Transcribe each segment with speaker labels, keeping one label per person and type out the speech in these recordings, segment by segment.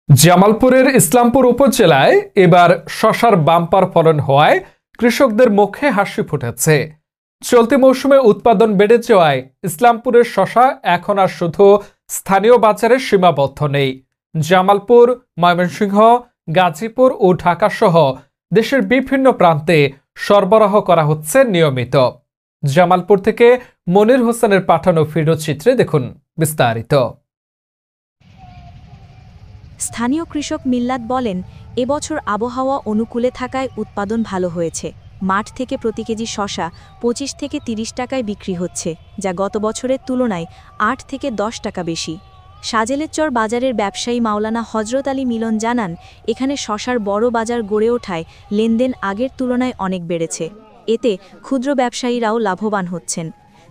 Speaker 1: জামালপুরের ইসলামপুর উপজেলায় এবার শশার বাম্পার ফলন হওয়ায় কৃষকদের মুখে হাসি ফুটেছে। চলতি মৌসুমে উৎপাদন বেড়ে যাওয়ায় ইসলামপুরের শশা এখন আর শুধু স্থানীয় বাজারে সীমাবদ্ধ নেই। জামালপুর, ময়মনসিংহ, গাজীপুর ও ঢাকা সহ দেশের বিভিন্ন প্রান্তে সরবরাহ করা হচ্ছে নিয়মিত। জামালপুর থেকে মনির হোসেনের পাঠানো ভিডিও চিত্রে দেখুন বিস্তারিত।
Speaker 2: স্থানীয় কৃষক মিল্লাত বলেন, এবছর আবহাওয়া অনুকূলে থাকায় উৎপাদন ভালো হয়েছে। মাঠ থেকে প্রতি কেজি শশা 25 থেকে 30 টাকায় বিক্রি হচ্ছে, যা গত বছরের তুলনায় 8 থেকে 10 টাকা বেশি। সাজেলেরচর বাজারের ব্যবসায়ী মাওলানা হজরত আলী মিলন জানান, এখানে শশার বড় বাজার গড়ে ওঠায় লেনদেন আগের তুলনায় অনেক বেড়েছে। এতে ক্ষুদ্র ব্যবসায়ীরাও লাভবান হচ্ছেন।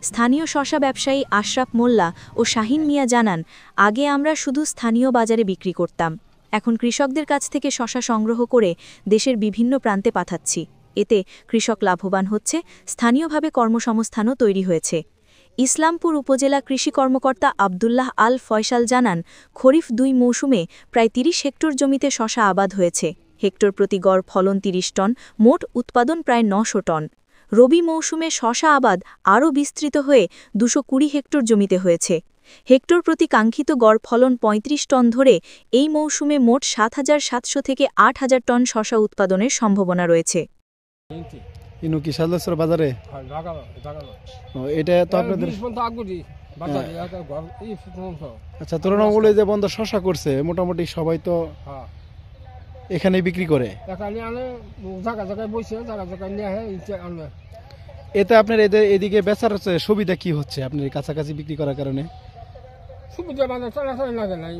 Speaker 2: স্থানীয় শশা ব্যবসায়ী আশরাফ মোল্লা ও শাহিন মিয়া জানান, আগে আমরা শুধু স্থানীয় বাজারে বিক্রি করতাম, এখন কৃষকদের কাছ থেকে শশা সংগ্রহ করে দেশের বিভিন্ন প্রান্তে পাঠাচ্ছি। এতে কৃষক লাভবান হচ্ছে, স্থানীয়ভাবে কর্মসংস্থানও তৈরি হয়েছে। ইসলামপুর উপজেলা কৃষি কর্মকর্তা আবদুল্লাহ আল ফয়সাল জানান, খরিফ 2 মৌসুমে প্রায় 30 হেক্টর জমিতে শশা আবাদ হয়েছে। হেক্টর প্রতি গড় ফলন 30 টন, মোট উৎপাদন প্রায় 900 টন। রবি মৌসুমে শশা আবাদ আরও বিস্তৃত হয়ে 220 হেক্টর জমিতে হয়েছে। হেক্টর প্রতি কাঙ্ক্ষিত গড় ফলন 35 টন ধরে এই মৌসুমে মোট 7,700 থেকে 8,000 টন শশা উৎপাদনের সম্ভাবনা রয়েছে।
Speaker 3: বাজারে এটা তো আপনাদের আচ্ছা, তুলনামূলক যে বন্ধ শশা করছে মোটামুটি সবাই তো এখানে বিক্রি করে। এতে আপনার এদিকে বেচার সুবিধা কি হচ্ছে আপনার কাছাকাছি বিক্রি করার কারণে?
Speaker 4: সুবিধা মানে চলাচল লাগে নাই,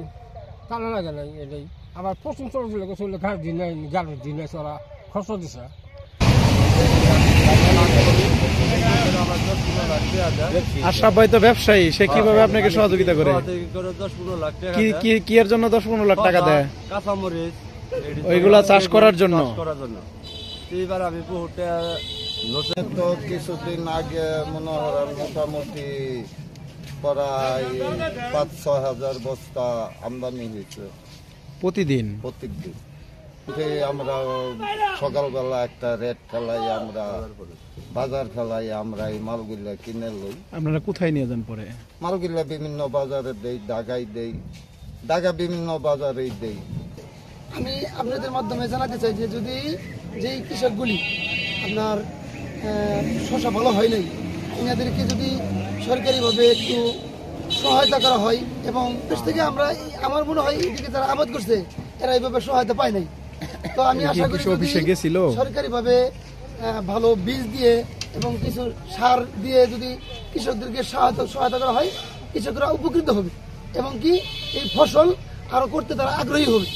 Speaker 4: টানা লাগে নাই, এটাই আবার প্রচুর চলাচল চলে ঘাট দিন নাই, গাড়ির দিন নাই, চলা খরচ দিছে।
Speaker 3: আশরাফ ভাই তো ব্যবসায়ী, সে কিভাবে আপনাকে সহযোগিতা করে? কি এর জন্য 10-15 লাখ টাকা দেয়?
Speaker 5: কাঁচামরিচ
Speaker 3: ওইগুলা চাষ করার জন্য।
Speaker 5: এইবার আমি
Speaker 6: তো কিছুদিন আগে মনে হয় মোটামুটি প্রায় 5-6 হাজার বস্তা আমদানি হয়েছে প্রত্যেক দিন। আমরা সকালবেলা একটা রেট ফেলাই, আমরা বাজার ফেলাই, আমরা এই মালগুলা কিনে লই।
Speaker 3: আপনারা কোথায় নিয়ে যান পরে?
Speaker 6: মালগুলা বিভিন্ন বাজারে দেই, ঢাকায় দেই, ঢাকা বিভিন্ন বাজারেই দেই।
Speaker 7: আমি আপনাদের মাধ্যমে জানাতে চাই যে যদি যেই কৃষকগুলি আপনার শশা ভালো হয় নাই, এনাদেরকে যদি সরকারিভাবে একটু সহায়তা করা হয়, এবং দেশ থেকে আমরা আমার মনে হয় এদিকে যারা আবাদ করছে এরা এইভাবে সহায়তা পায় নাই। তো আমি আশা করি সরকারিভাবে ভালো বীজ দিয়ে এবং কিছু সার দিয়ে যদি কৃষকদেরকে সহায়তা করা হয়, কৃষকরা উপকৃত হবে এবং কি এই ফসল আরো করতে তারা আগ্রহী হবে।